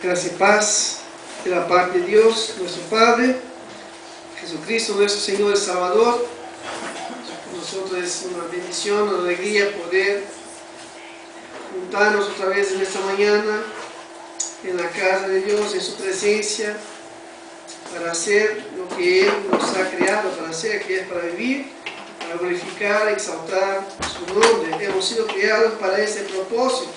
Gracia y paz de la parte de Dios, nuestro Padre, Jesucristo, nuestro Señor y Salvador. Para nosotros es una bendición, una alegría poder juntarnos otra vez en esta mañana en la casa de Dios, en su presencia, para hacer lo que Él nos ha creado para hacer, que es para vivir, para glorificar, exaltar su nombre. Hemos sido creados para ese propósito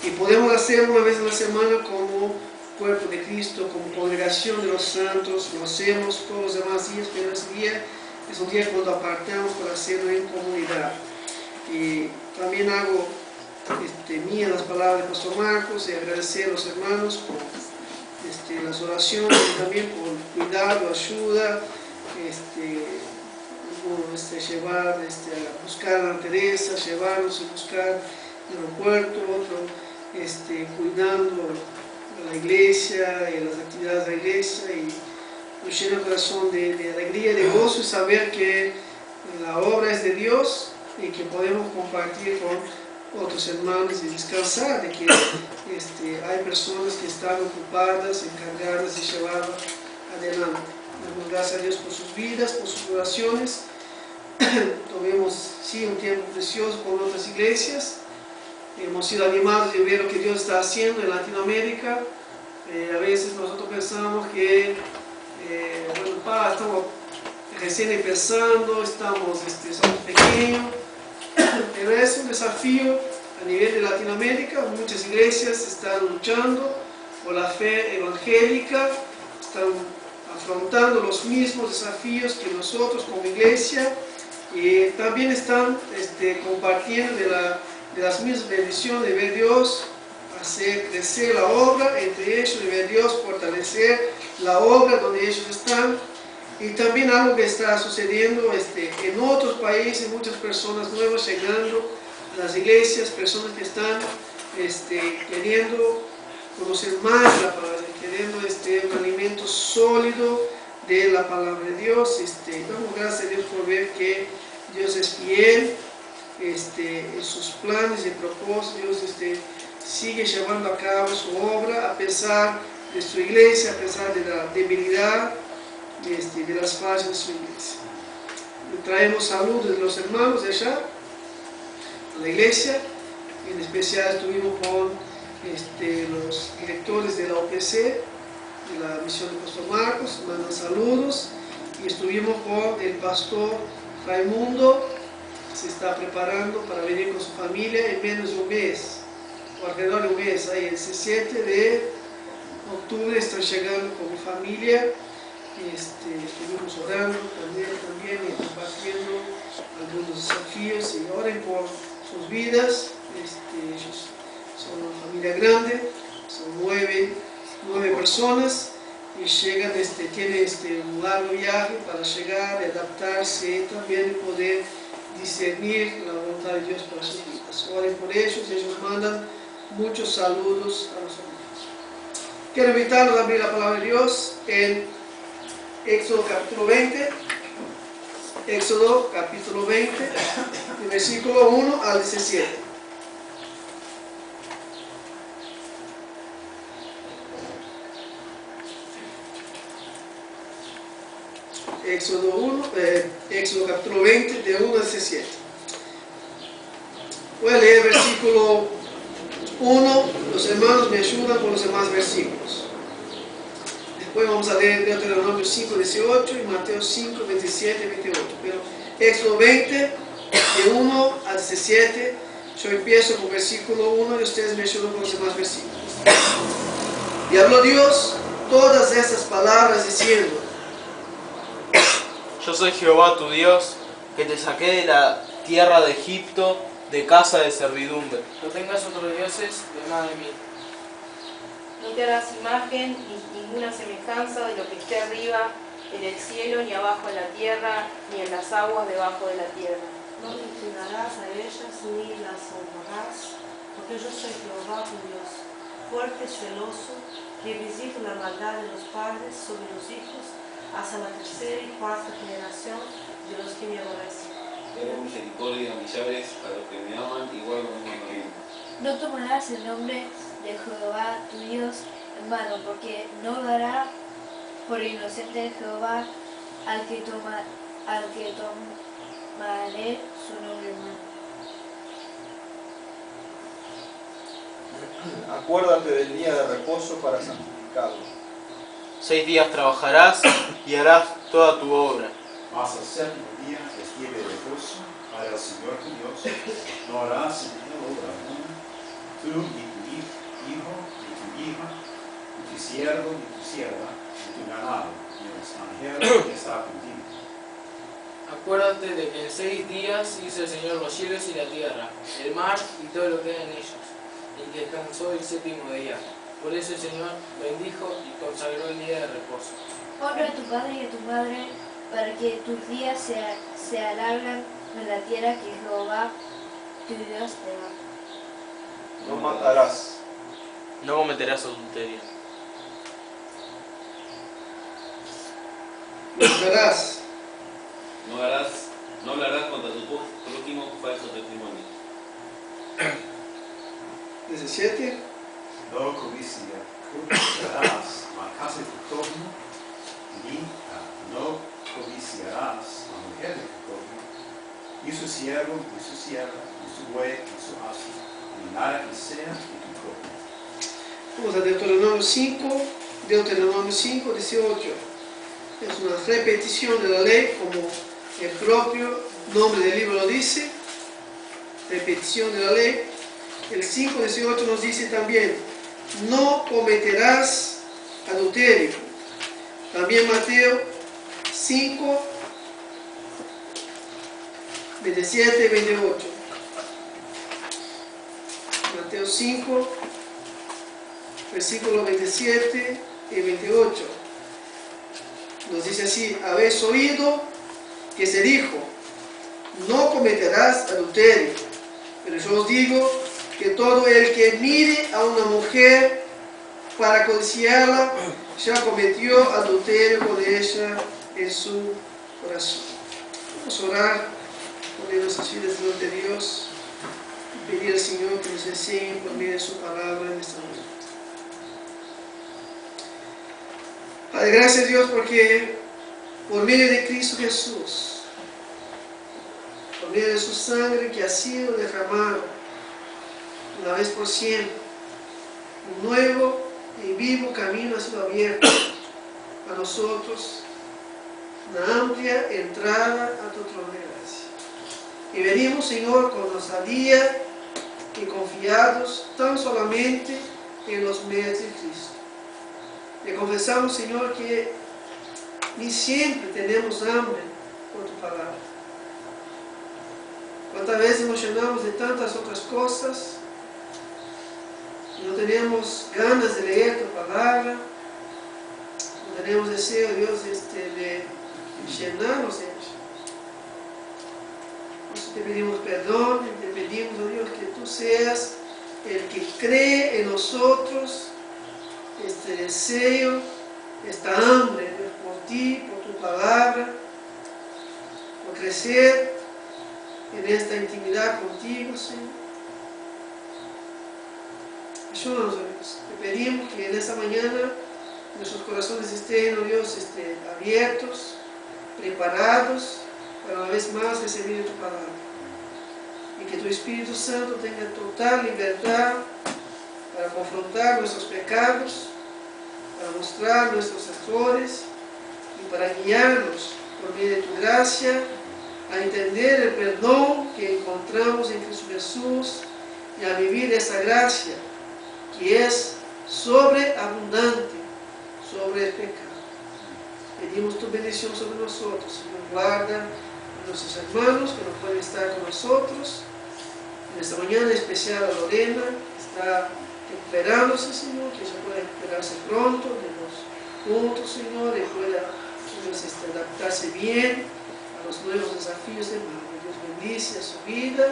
y podemos hacerlo una vez a la semana como cuerpo de Cristo, como congregación de los santos. Lo hacemos todos los demás días, pero ese día es un día cuando apartamos para hacerlo en comunidad. Y también hago mías las palabras de Pastor Marcos y agradecer a los hermanos por las oraciones y también por cuidado, ayuda, llevar, a buscar a la Teresa, llevarnos a buscar el aeropuerto, otro cuidando a la iglesia y las actividades de la iglesia, y nos llena el corazón de alegría, de gozo y saber que la obra es de Dios y que podemos compartir con otros hermanos y descansar de que hay personas que están ocupadas, encargadas de llevarlo adelante. Damos gracias a Dios por sus vidas, por sus oraciones. Tuvimos sí un tiempo precioso con otras iglesias. Hemos sido animados de ver lo que Dios está haciendo en Latinoamérica. A veces nosotros pensamos que estamos recién empezando, somos pequeños, pero es un desafío a nivel de Latinoamérica. Muchas iglesias están luchando por la fe evangélica, están afrontando los mismos desafíos que nosotros como iglesia, y también están compartiendo de las mismas bendiciones de ver Dios hacer crecer la obra entre ellos, de ver Dios fortalecer la obra donde ellos están. Y también algo que está sucediendo en otros países, muchas personas nuevas llegando a las iglesias, personas que están queriendo conocer más la palabra, queriendo un alimento sólido de la palabra de Dios. Damos gracias a Dios por ver que Dios es fiel en sus planes y propósitos. Dios sigue llevando a cabo su obra a pesar de su iglesia, a pesar de la debilidad de las fallas de su iglesia. Le traemos saludos de los hermanos de allá, a la iglesia. En especial estuvimos con los directores de la OPC, de la misión de Pastor Marcos, mandan saludos. Y estuvimos con el pastor Raimundo, que se está preparando para venir con su familia en menos de un mes, o alrededor de un mes. Ahí el 17 de octubre están llegando con mi familia. Estuvimos orando también y compartiendo algunos desafíos, y oren por sus vidas. Ellos son una familia grande, son nueve personas, y llegan, tienen un largo viaje para llegar, adaptarse y también poder discernir la voluntad de Dios para sus vidas. Oren por ellos mandan muchos saludos a los hermanos. Quiero invitarlos a abrir la palabra de Dios en Éxodo capítulo 20, Éxodo capítulo 20, del versículo 1 al 17. Éxodo capítulo 20, de 1 al 17. Voy a leer el versículo 1, los hermanos me ayudan con los demás versículos. Después vamos a leer Deuteronomio 5, 18 y Mateo 5, 27 y 28. Pero Éxodo 20, de 1 al 17, yo empiezo con versículo 1 y ustedes me ayudan con los demás versículos. Y habló Dios todas estas palabras diciendo: Yo soy Jehová tu Dios, que te saqué de la tierra de Egipto, de casa de servidumbre. No tengas otros dioses además de mí. No te harás imagen ni ninguna semejanza de lo que esté arriba en el cielo, ni abajo en la tierra, ni en las aguas debajo de la tierra. No te inclinarás a ellas ni las honrarás, porque yo soy Jehová tu Dios, fuerte y celoso, que visito la maldad de los padres sobre los hijos, hasta la tercera y cuarta generación de los que me aborrecen. Tengo misericordia a millares, a los que me aman, igual como me aman. No tomarás el nombre de Jehová tu Dios en mano, porque no dará por inocente Jehová al que tomaré su nombre en mano. Acuérdate del día de reposo para santificarlo. 6 días trabajarás y harás toda tu obra. Mas el séptimo día es día de reposo para el Señor tu Dios. No harás en él obra alguna, tú, ni tu hijo, ni tu hija, ni tu siervo, ni tu sierva, ni tu ganado, ni el extranjero que está contigo. Acuérdate de que en 6 días hizo el Señor los cielos y la tierra, el mar y todo lo que hay en ellos, y que descansó el séptimo día. Por eso el Señor bendijo y consagró el día de reposo. Honra a tu padre y a tu madre, para que tus días se alargan en la tierra que Jehová tu Dios te da. No matarás. No cometerás adulterio. Jurarás. No hablarás contra tu prójimo falso testimonio. 17. No codiciarás la casa de tu prójimo, ni no codiciarás la mujer de tu prójimo, ni su siervo, ni su sierva, ni su buey, ni su asno, ni nada que sea de tu prójimo. Vamos a Deuteronomio 5, 18. Es una repetición de la ley, como el propio nombre del libro lo dice. Repetición de la ley. El 5:18 nos dice también: no cometerás adulterio. También Mateo 5, 27 y 28. Mateo 5, versículos 27 y 28. Nos dice así: habéis oído que se dijo, no cometerás adulterio. Pero yo os digo que todo el que mire a una mujer para codiciarla, ya cometió adulterio con ella en su corazón. Vamos a orar, poner nuestras vidas delante de Dios y pedir al Señor que nos enseñe por medio de su palabra en esta noche. Padre, gracias Dios porque por medio de Cristo Jesús, por medio de su sangre que ha sido derramada una vez por siempre, un nuevo y vivo camino ha sido abierto a nosotros, una amplia entrada a tu trono de gracia. Y venimos, Señor, con osadía y confiados tan solamente en los medios de Cristo. Le confesamos, Señor, que ni siempre tenemos hambre por tu palabra. ¿Cuántas veces nos llenamos de tantas otras cosas y no tenemos ganas de leer tu palabra? No tenemos deseo, Dios, de llenarnos de ella. Por eso te pedimos perdón y te pedimos, oh Dios, que tú seas el que cree en nosotros este deseo, esta hambre, Dios, por ti, por tu palabra, por crecer en esta intimidad contigo, Señor. Ayúdanos, oh Dios. Te pedimos que en esta mañana nuestros corazones estén, oh Dios, abiertos, preparados para una vez más recibir tu palabra. Y que tu Espíritu Santo tenga total libertad para confrontar nuestros pecados, para mostrar nuestros errores y para guiarnos por medio de tu gracia a entender el perdón que encontramos en Cristo Jesús y a vivir esa gracia que es sobreabundante sobre el pecado. Pedimos tu bendición sobre nosotros, Señor. Guarda a nuestros hermanos que no pueden estar con nosotros. En esta mañana especial a Lorena, que está recuperándose, Señor, que ella pueda recuperarse pronto de los puntos, Señor, y pueda adaptarse bien a los nuevos desafíos de madre. Dios bendice a su vida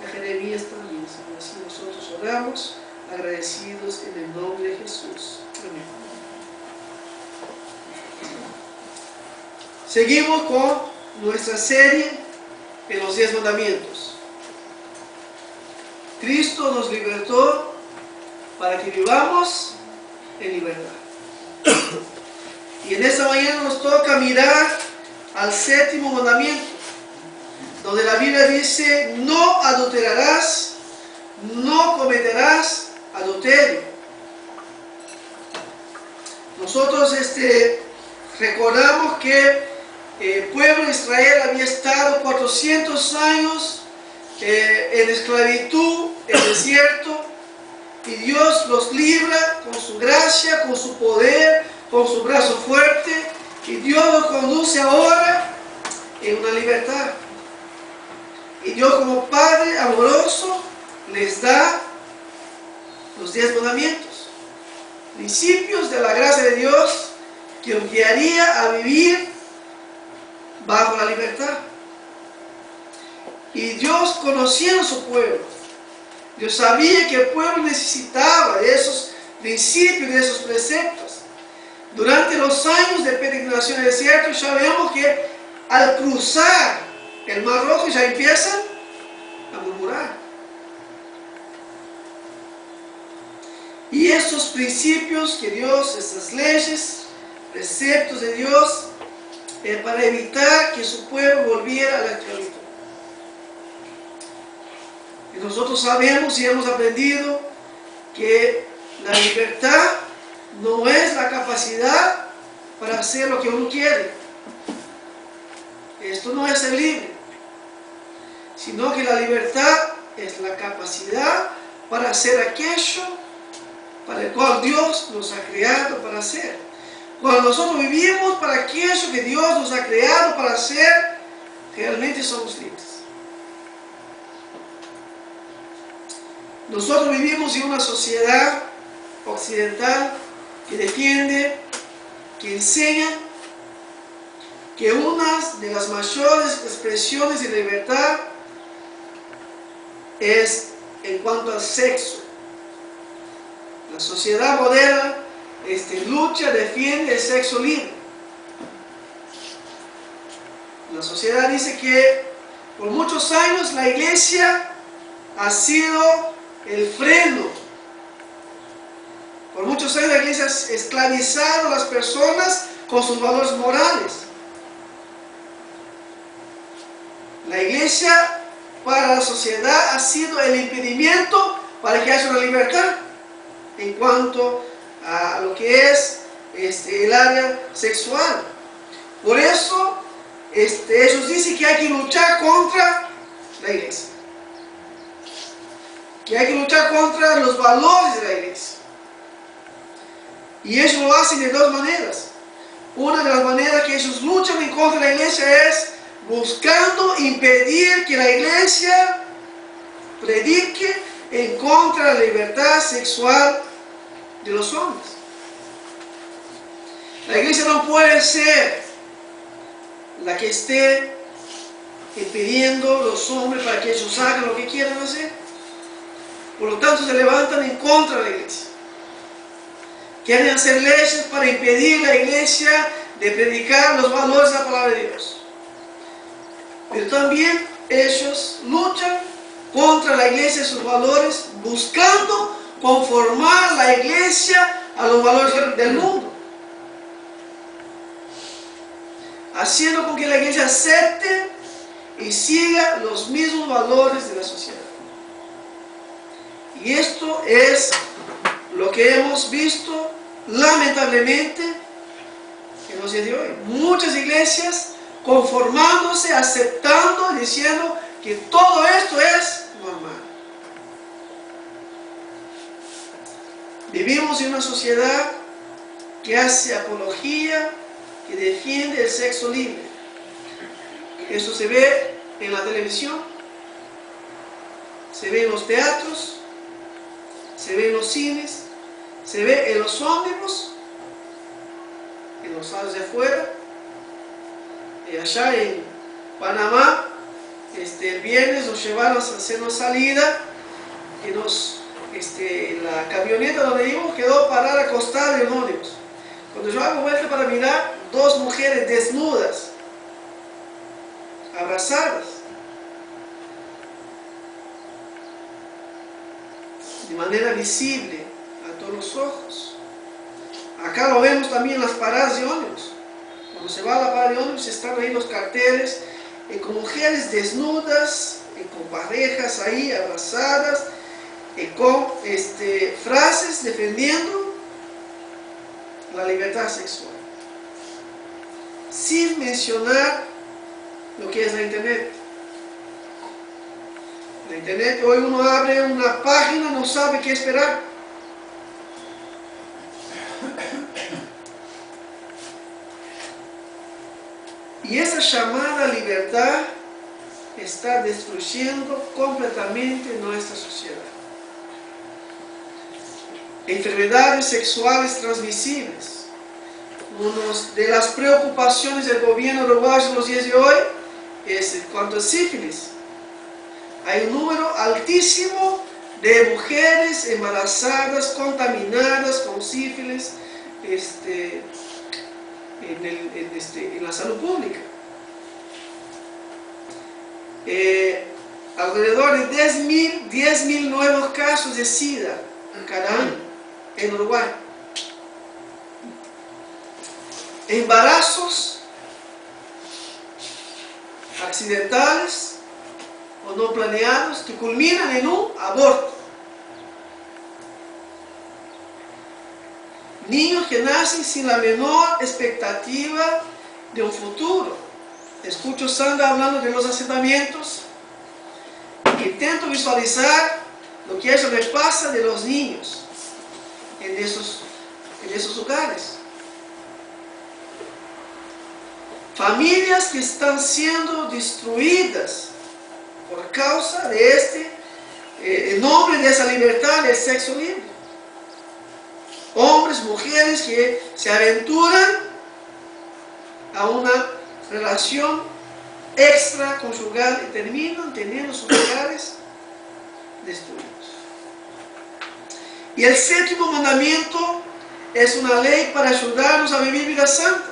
y a Jeremías también, Señor. Así nosotros oramos, agradecidos en el nombre de Jesús. Amén. Seguimos con nuestra serie en los 10 mandamientos. Cristo nos libertó para que vivamos en libertad. verdad. Y en esta mañana nos toca mirar al séptimo mandamiento, donde la Biblia dice: no adulterarás, no cometerás adulterio. Nosotros recordamos que el pueblo de Israel había estado 400 años en esclavitud, en el desierto, y Dios los libra con su gracia, con su poder, con su brazo fuerte, y Dios los conduce ahora en una libertad. Y Dios, como Padre amoroso, les da los 10 mandamientos, principios de la gracia de Dios que los guiaría a vivir bajo la libertad. Y Dios, conociendo a su pueblo, Dios sabía que el pueblo necesitaba de esos principios, de esos preceptos. Durante los años de peregrinación en el desierto, ya vemos que al cruzar el Mar Rojo ya empiezan a murmurar. Y estos principios que Dios, estas leyes, preceptos de Dios, para evitar que su pueblo volviera a la esclavitud. Y nosotros sabemos y hemos aprendido que la libertad no es la capacidad para hacer lo que uno quiere. Esto no es ser libre, sino que la libertad es la capacidad para hacer aquello para el cual Dios nos ha creado para hacer. Cuando nosotros vivimos para aquello que Dios nos ha creado para hacer, realmente somos libres. Nosotros vivimos en una sociedad occidental que defiende, que enseña que una de las mayores expresiones de libertad es en cuanto al sexo. La sociedad moderna lucha, defiende el sexo libre. La sociedad dice que por muchos años la iglesia ha sido el freno. Por muchos años la iglesia ha esclavizado a las personas con sus valores morales. La iglesia para la sociedad ha sido el impedimento para que haya una libertad en cuanto a lo que es el área sexual. Por eso ellos dicen que hay que luchar contra la iglesia, que hay que luchar contra los valores de la iglesia. Y ellos lo hacen de dos maneras. Una de las maneras que ellos luchan en contra de la iglesia es buscando impedir que la iglesia predique en contra de la libertad sexual de los hombres. La iglesia no puede ser la que esté impidiendo a los hombres para que ellos hagan lo que quieran hacer. Por lo tanto, se levantan en contra de la iglesia. Quieren hacer leyes para impedir a la iglesia de predicar los valores de la palabra de Dios. Pero también ellos luchan contra la iglesia y sus valores, buscando conformar la iglesia a los valores del mundo, haciendo con que la iglesia acepte y siga los mismos valores de la sociedad. Y esto es lo que hemos visto lamentablemente en los días de hoy. Muchas iglesias conformándose, aceptando y diciendo que todo esto es normal. Vivimos en una sociedad que hace apología, que defiende el sexo libre. Esto se ve en la televisión, se ve en los teatros, se ve en los cines, se ve en los ómnibus, en los lados de afuera. Allá en Panamá, el viernes nos llevaron a hacer una salida y la camioneta donde íbamos quedó parada acostada en un ómnibus. Cuando yo hago vuelta para mirar, dos mujeres desnudas, abrazadas, de manera visible a todos los ojos. Acá lo vemos también en las paradas de ómnibus. Cuando se va a la parada de ómnibus están ahí los carteles con mujeres desnudas, con parejas ahí abrazadas, con frases defendiendo la libertad sexual, sin mencionar lo que es la internet. La internet, hoy uno abre una página, no sabe qué esperar. Y esa llamada libertad está destruyendo completamente nuestra sociedad. Enfermedades sexuales transmisibles. Una de las preocupaciones del gobierno uruguayo en los días de hoy es en cuanto a sífilis. Hay un número altísimo de mujeres embarazadas, contaminadas con sífilis en la salud pública. Alrededor de 10.000 nuevos casos de SIDA cada año en Uruguay. Embarazos accidentales o no planeados que culminan en un aborto. Niños que nacen sin la menor expectativa de un futuro. Escucho a Sandra hablando de los asentamientos. Intento visualizar lo que eso le pasa de los niños en esos lugares. Familias que están siendo destruidas por causa de en nombre de esa libertad del sexo libre. Hombres, mujeres que se aventuran a una relación extraconyugal y terminan teniendo sus hogares destruidos. Y el séptimo mandamiento es una ley para ayudarnos a vivir vida santa.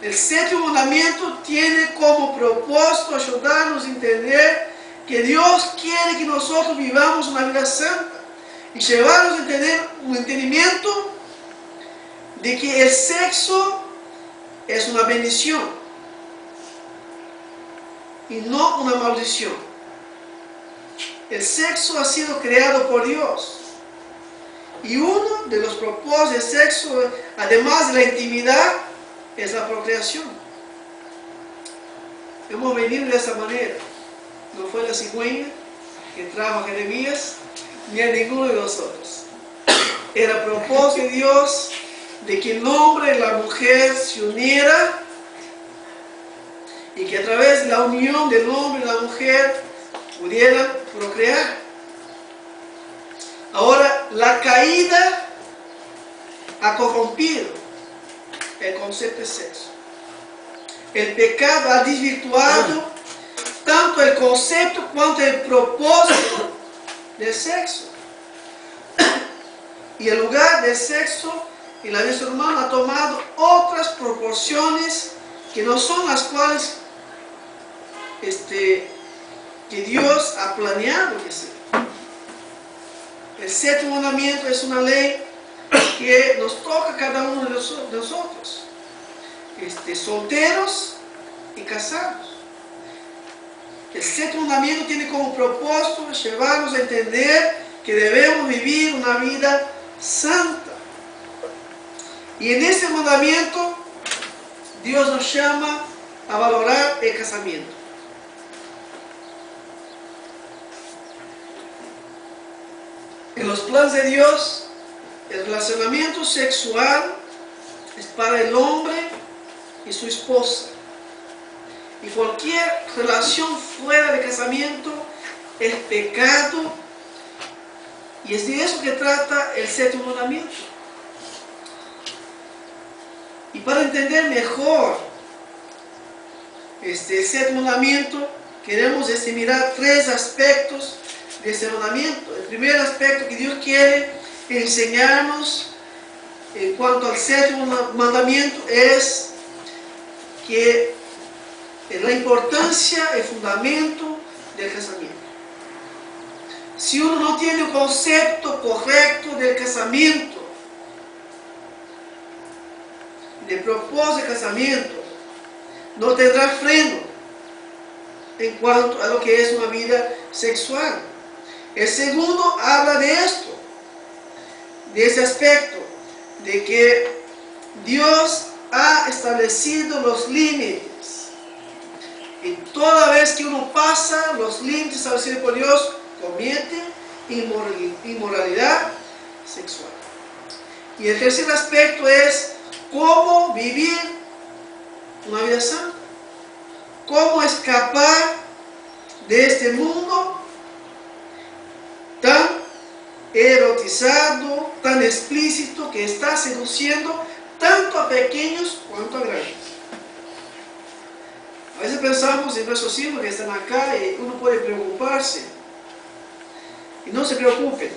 El séptimo mandamiento tiene como propósito ayudarnos a entender que Dios quiere que nosotros vivamos una vida santa y llevarnos a tener un entendimiento de que el sexo es una bendición y no una maldición. El sexo ha sido creado por Dios y uno de los propósitos del sexo, además de la intimidad, es la procreación. Hemos venido de esa manera. No fue la cigüeña que trajo a Jeremías, ni a ninguno de nosotros. Era propósito de Dios de que el hombre y la mujer se unieran y que a través de la unión del hombre y la mujer pudieran procrear. Ahora, la caída ha corrompido el concepto de sexo. El pecado ha desvirtuado tanto el concepto cuanto el propósito del sexo. Y el lugar del sexo en la vida humana ha tomado otras proporciones que no son las cuales que Dios ha planeado que sea. El séptimo mandamiento es una ley que nos toca a cada uno de nosotros, solteros y casados. El séptimo mandamiento tiene como propósito llevarnos a entender que debemos vivir una vida santa. Y en ese mandamiento Dios nos llama a valorar el casamiento. En los planes de Dios, el relacionamiento sexual es para el hombre y su esposa. Y cualquier relación fuera de casamiento es pecado. Y es de eso que trata el séptimo mandamiento. Y para entender mejor el séptimo mandamiento, queremos mirar tres aspectos de este mandamiento. El primer aspecto que Dios quiere enseñarnos en cuanto al séptimo mandamiento es que la importancia, el fundamento del casamiento. Si uno no tiene un concepto correcto del casamiento, de propósito de casamiento, no tendrá freno en cuanto a lo que es una vida sexual. El segundo habla de esto, de ese aspecto, de que Dios ha establecido los límites. Y toda vez que uno pasa los límites establecidos por Dios, comete inmoralidad sexual. Y el tercer aspecto es cómo vivir una vida santa. Cómo escapar de este mundo tan erotizado, tan explícito, que está seduciendo tanto a pequeños cuanto a grandes. A veces pensamos en nuestros hijos que están acá y uno puede preocuparse. Y no se preocupen.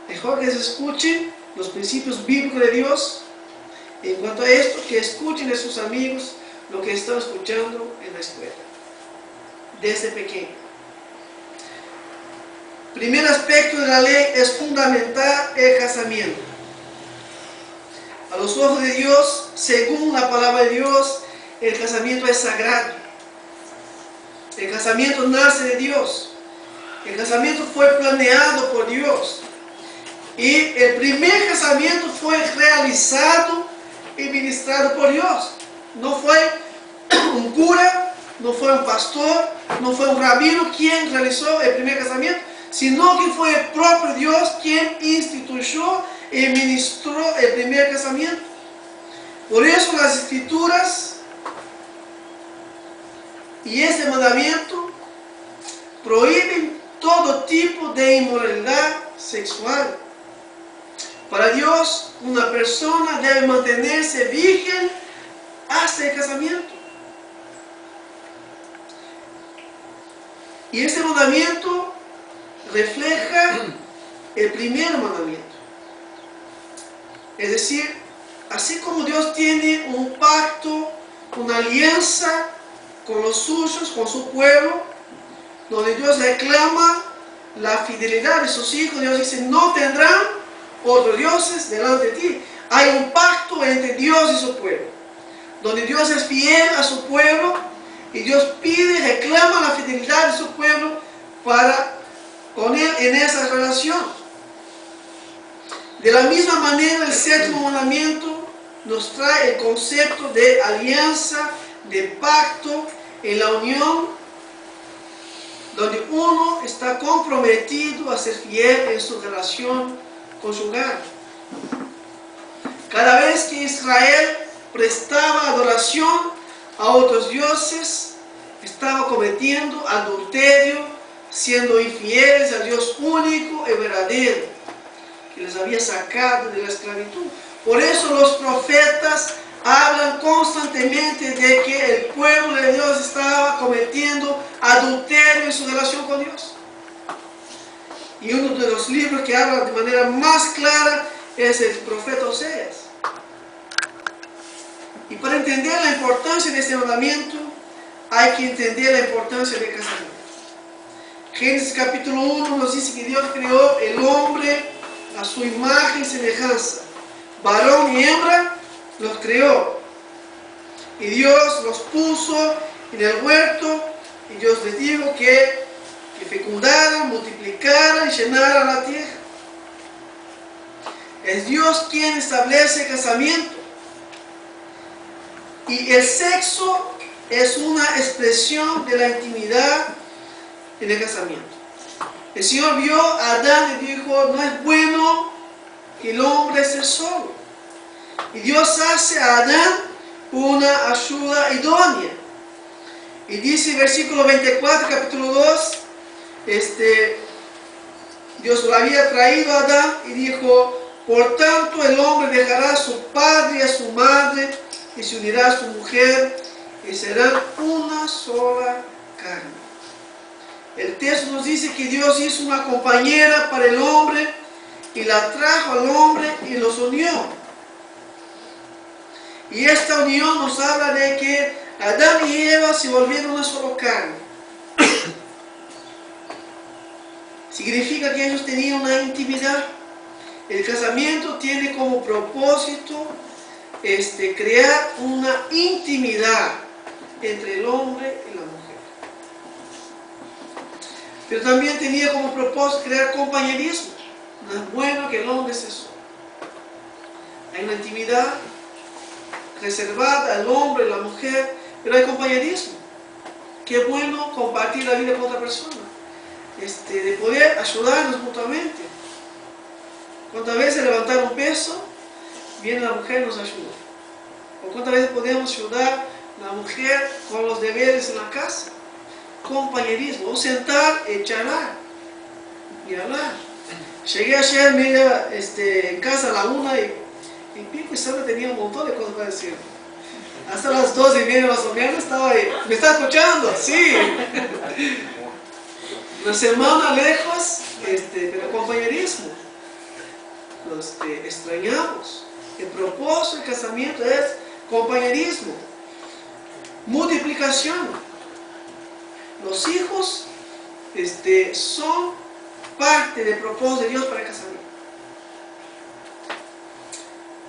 Mejor que se escuchen los principios bíblicos de Dios. En cuanto a esto, que escuchen de sus amigos lo que están escuchando en la escuela, desde pequeño. Primer aspecto de la ley es fundamental el casamiento. A los ojos de Dios, según la palabra de Dios, el casamiento es sagrado. El casamiento nace de Dios. El casamiento fue planeado por Dios. Y el primer casamiento fue realizado y ministrado por Dios. No fue un cura, no fue un pastor, no fue un rabino quien realizó el primer casamiento, sino que fue el propio Dios quien instituyó y ministró el primer casamiento. Por eso las Escrituras y este mandamiento prohíben todo tipo de inmoralidad sexual. Para Dios, una persona debe mantenerse virgen hasta el casamiento. Y este mandamiento refleja el primer mandamiento. Es decir, así como Dios tiene un pacto, una alianza con los suyos, con su pueblo, donde Dios reclama la fidelidad de sus hijos, Dios dice, no tendrán otros dioses delante de ti. Hay un pacto entre Dios y su pueblo, donde Dios es fiel a su pueblo y Dios pide, reclama la fidelidad de su pueblo para con él en esa relación. De la misma manera, el séptimo mandamiento nos trae el concepto de alianza, de pacto en la unión, donde uno está comprometido a ser fiel en su relación conyugal. Cada vez que Israel prestaba adoración a otros dioses, estaba cometiendo adulterio, siendo infieles al Dios único y verdadero, que les había sacado de la esclavitud. Por eso los profetas hablan constantemente de que el pueblo de Dios estaba cometiendo adulterio en su relación con Dios. Y uno de los libros que habla de manera más clara es el profeta Oseas. Y para entender la importancia de este mandamiento, hay que entender la importancia del casamiento. Génesis capítulo 1 nos dice que Dios creó el hombre a su imagen y semejanza. Varón y hembra los creó. Y Dios los puso en el huerto. Y Dios les dijo que fecundaran, multiplicaran y llenaran la tierra. Es Dios quien establece el casamiento. Y el sexo es una expresión de la intimidad en el casamiento. El Señor vio a Adán y dijo, no es bueno que el hombre esté solo. Y Dios hace a Adán una ayuda idónea. Y dice en versículo 24, capítulo 2, Dios lo había traído a Adán y dijo, por tanto el hombre dejará a su padre y a su madre y se unirá a su mujer y serán una sola carne. El texto nos dice que Dios hizo una compañera para el hombre y la trajo al hombre y los unió. Y esta unión nos habla de que Adán y Eva se volvieron una sola carne. Significa que ellos tenían una intimidad. El casamiento tiene como propósito crear una intimidad entre el hombre y la mujer. Pero también tenía como propósito crear compañerismo. No es bueno que el hombre se solo. Hay una intimidad reservada al hombre y la mujer, pero hay compañerismo. Qué bueno compartir la vida con otra persona, de poder ayudarnos mutuamente. ¿Cuántas veces levantar un peso, viene la mujer y nos ayuda? ¿O cuántas veces podemos ayudar a la mujer con los deberes en la casa? Compañerismo, o sentar y charlar y hablar. Llegué ayer, mira, en casa a la 1:00 y pico y solo tenía un montón de cosas para decir. Hasta las 2:30 más o menos estaba ahí. ¿Me está escuchando? Sí. Una semana lejos, pero compañerismo. Nos extrañamos. El propósito del casamiento es compañerismo, multiplicación. Los hijos son parte del propósito de Dios para el casamiento.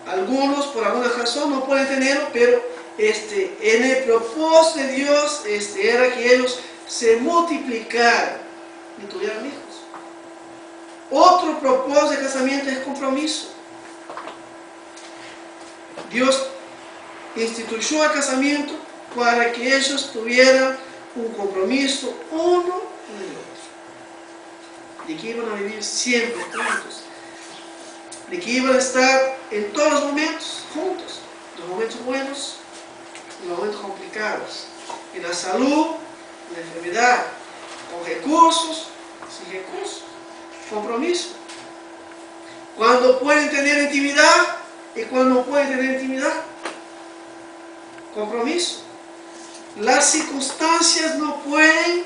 Algunos por alguna razón no pueden tenerlo, pero en el propósito de Dios era que ellos se multiplicaran y tuvieran hijos. Otro propósito del casamiento es compromiso. Dios instituyó el casamiento para que ellos tuvieran un compromiso uno con el otro, de que iban a vivir siempre juntos, de que iban a estar en todos los momentos juntos, los momentos buenos y los momentos complicados, en la salud, en la enfermedad, con recursos, sin recursos, compromiso. Cuando pueden tener intimidad y cuando no pueden tener intimidad, compromiso. Las circunstancias no pueden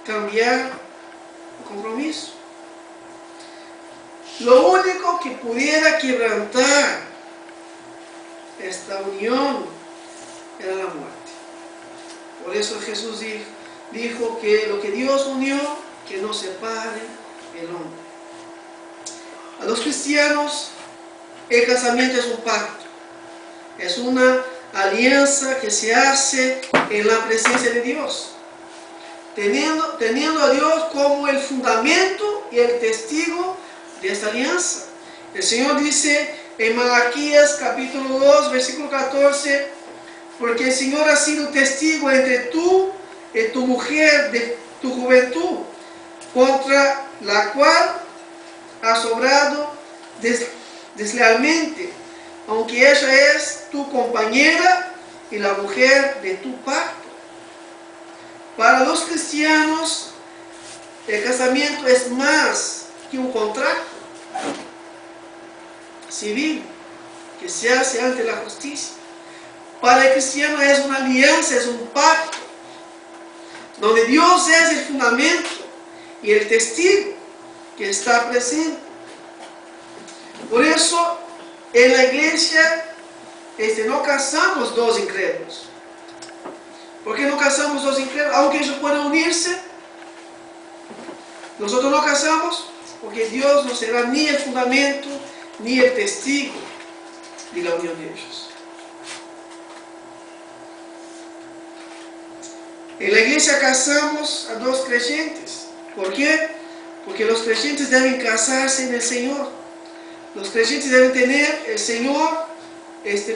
cambiar el compromiso. Lo único que pudiera quebrantar esta unión era la muerte. Por eso Jesús dijo que lo que Dios unió, que no separe el hombre. A los cristianos, el casamiento es un pacto, es una alianza que se hace en la presencia de Dios, teniendo a Dios como el fundamento y el testigo de esta alianza. El Señor dice en Malaquías capítulo 2, versículo 14, porque el Señor ha sido testigo entre tú y tu mujer de tu juventud, contra la cual has obrado deslealmente, aunque ella es tu compañera y la mujer de tu pacto. Para los cristianos, el casamiento es más que un contrato civil que se hace ante la justicia. Para el cristiano es una alianza, es un pacto, donde Dios es el fundamento y el testigo que está presente. Por eso, en la iglesia no casamos dos incrédulos. ¿Por qué no casamos dos incrédulos? Aunque ellos puedan unirse, nosotros no casamos porque Dios no será ni el fundamento ni el testigo de la unión de ellos. En la iglesia casamos a dos creyentes. ¿Por qué? Porque los creyentes deben casarse en el Señor. Los creyentes deben tener el Señor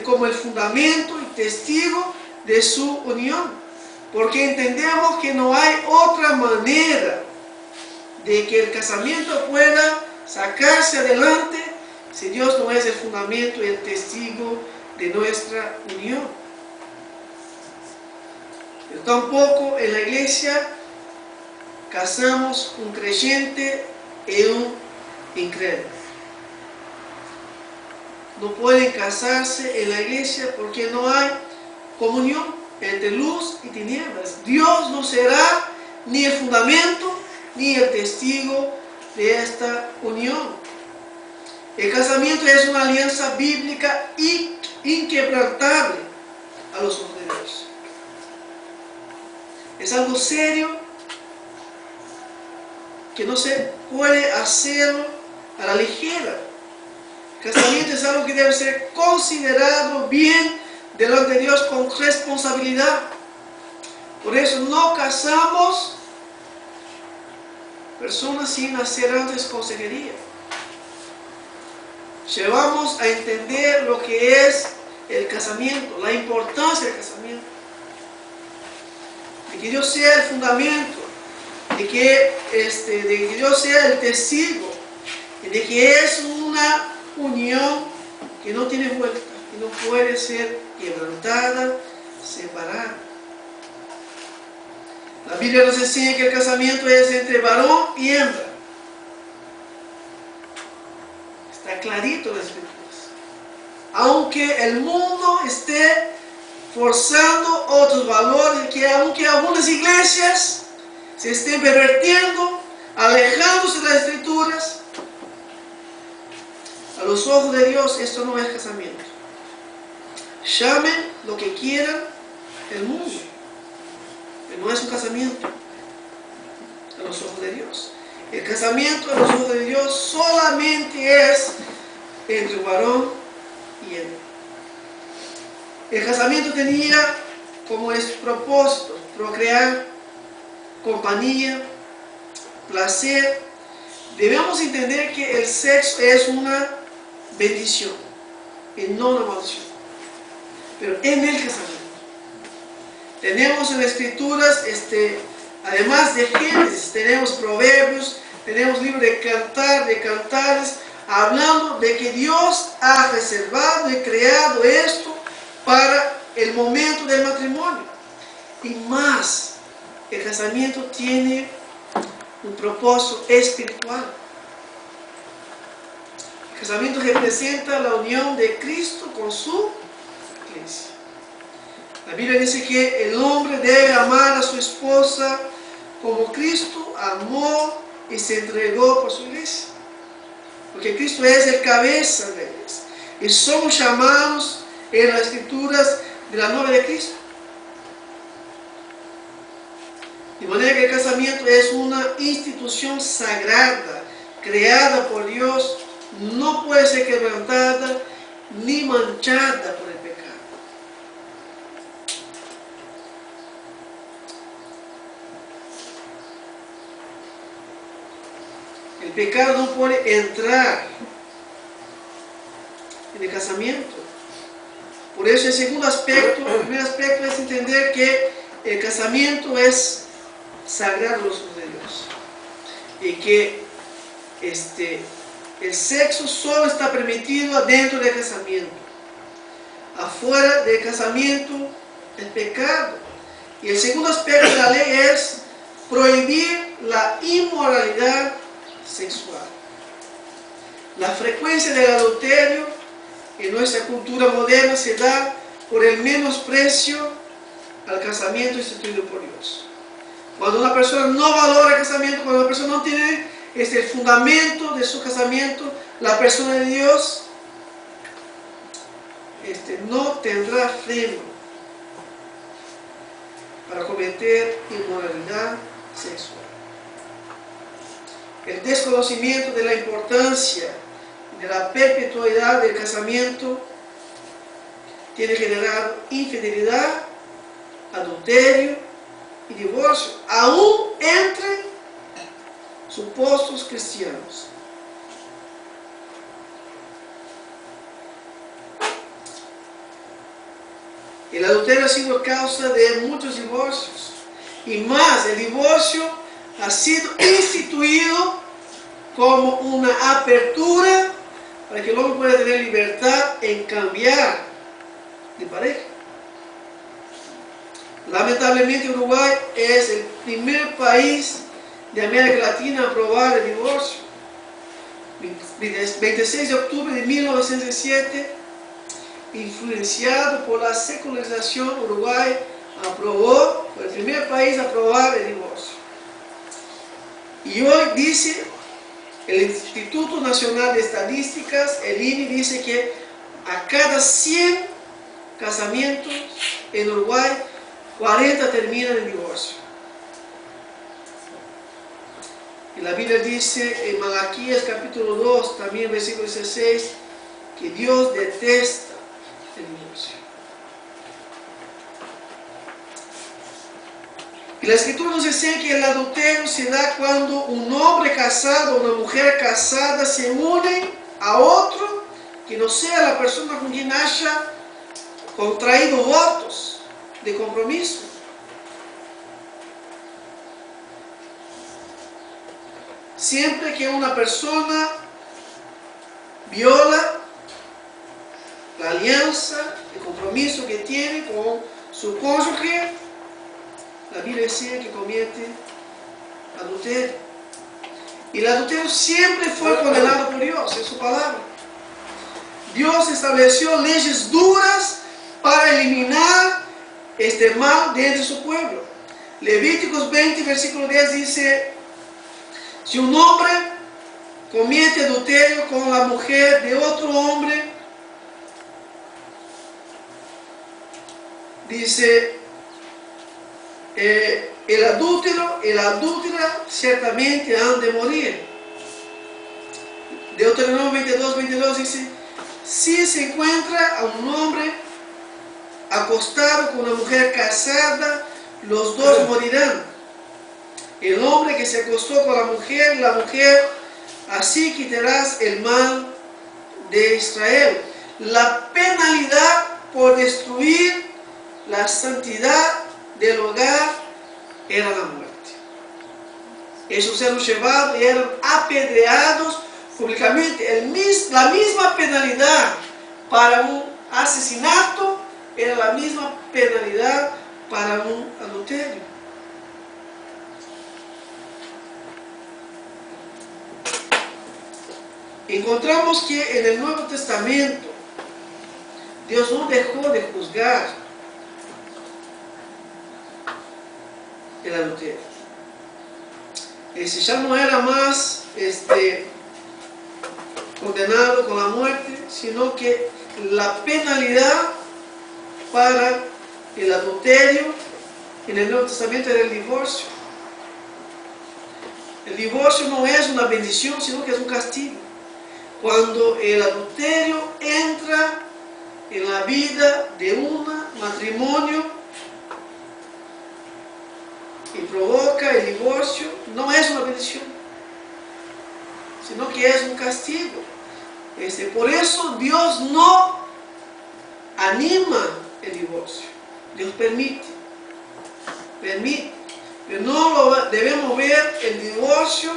como el fundamento y testigo de su unión. Porque entendemos que no hay otra manera de que el casamiento pueda sacarse adelante si Dios no es el fundamento y el testigo de nuestra unión. Pero tampoco en la iglesia casamos un creyente y un incrédulo. No pueden casarse en la iglesia porque no hay comunión entre luz y tinieblas. Dios no será ni el fundamento ni el testigo de esta unión. El casamiento es una alianza bíblica inquebrantable a los ojos de Dios. Es algo serio que no se puede hacerlo a la ligera. El casamiento es algo que debe ser considerado bien delante de Dios con responsabilidad. Por eso no casamos personas sin hacer antes consejería. Llevamos a entender lo que es el casamiento, la importancia del casamiento. De que Dios sea el fundamento, de que Dios sea el testigo, de que es una unión que no tiene vuelta, que no puede ser quebrantada, separada. La Biblia nos enseña que el casamiento es entre varón y hembra. Está clarito en las Escrituras. Aunque el mundo esté forzando otros valores, que aunque algunas iglesias se estén pervirtiendo, alejándose de las Escrituras, a los ojos de Dios esto no es casamiento. Llamen lo que quieran el mundo, pero no es un casamiento a los ojos de Dios. El casamiento a los ojos de Dios solamente es entre varón y hembra. El casamiento tenía como propósito procrear, compañía, placer. Debemos entender que el sexo es una bendición y no una maldición. Pero en el casamiento tenemos en las Escrituras, además de Génesis, tenemos Proverbios, tenemos libros de Cantares, hablando de que Dios ha reservado y creado esto para el momento del matrimonio. Y más, el casamiento tiene un propósito espiritual. El casamiento representa la unión de Cristo con su iglesia. La Biblia dice que el hombre debe amar a su esposa como Cristo amó y se entregó por su iglesia. Porque Cristo es el cabeza de la iglesia. Y somos llamados en las Escrituras de la novia de Cristo. De manera que el casamiento es una institución sagrada, creada por Dios, no puede ser quebrantada ni manchada por el pecado. El pecado no puede entrar en el casamiento. Por eso el segundo aspecto, el primer aspecto es entender que el casamiento es sagrado a los ojos de Dios. Y que el sexo solo está permitido dentro del casamiento. Afuera del casamiento es pecado. Y el segundo aspecto de la ley es prohibir la inmoralidad sexual. La frecuencia del adulterio en nuestra cultura moderna se da por el menosprecio al casamiento instituido por Dios. Cuando una persona no valora el casamiento, cuando una persona no tiene el fundamento de su casamiento, la persona de Dios no tendrá freno para cometer inmoralidad sexual. El desconocimiento de la importancia de la perpetuidad del casamiento tiene generado infidelidad, adulterio y divorcio, aún entre supuestos cristianos. El adulterio ha sido causa de muchos divorcios, y más, el divorcio ha sido instituido como una apertura para que el hombre pueda tener libertad en cambiar de pareja. Lamentablemente Uruguay es el primer país de América Latina a aprobar el divorcio. 26 de octubre de 1907, influenciado por la secularización, Uruguay aprobó, fue el primer país a aprobar el divorcio. Y hoy dice el Instituto Nacional de Estadísticas, el INE, dice que a cada 100 casamientos en Uruguay, 40 terminan en divorcio. Y la Biblia dice en Malaquías capítulo 2, también versículo 16, que Dios detesta el divorcio. Y la Escritura nos enseña que el adulterio se da cuando un hombre casado o una mujer casada se unen a otro que no sea la persona con quien haya contraído votos de compromiso. Siempre que una persona viola la alianza, el compromiso que tiene con su cónyuge, la Biblia enseña que comete adulterio. Y el adulterio siempre fue condenado por Dios en su palabra. Dios estableció leyes duras para eliminar este mal de entre su pueblo. Levíticos 20, versículo 10 dice: si un hombre comete adulterio con la mujer de otro hombre, dice, el adúltero y la adúltera ciertamente han de morir. Deuteronomio 22, 22 dice: si se encuentra a un hombre acostado con una mujer casada, los dos morirán. El hombre que se acostó con la mujer, así quitarás el mal de Israel. La penalidad por destruir la santidad del hogar era la muerte. Ellos eran llevados y eran apedreados públicamente. La misma penalidad para un asesinato era la misma penalidad para un adulterio. Encontramos que en el Nuevo Testamento Dios no dejó de juzgar el adulterio. Ese ya no era más condenado con la muerte, sino que la penalidad para el adulterio en el Nuevo Testamento era el divorcio. El divorcio no es una bendición, sino que es un castigo. Cuando el adulterio entra en la vida de un matrimonio y provoca el divorcio, no es una bendición, sino que es un castigo. Por eso Dios no anima el divorcio, Dios permite. Pero no debemos ver el divorcio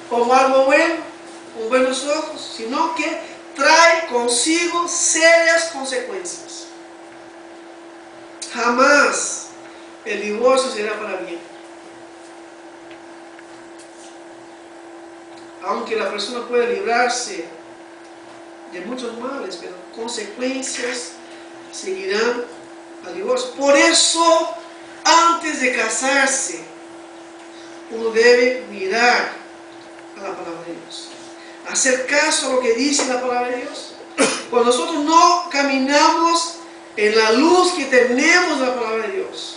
como algo bueno, con buenos ojos, sino que trae consigo serias consecuencias. Jamás el divorcio será para bien. Aunque la persona pueda librarse de muchos males, pero consecuencias seguirán al divorcio. Por eso, antes de casarse, uno debe mirar a la palabra de Dios, hacer caso a lo que dice la palabra de Dios. Cuando nosotros no caminamos en la luz que tenemos de la palabra de Dios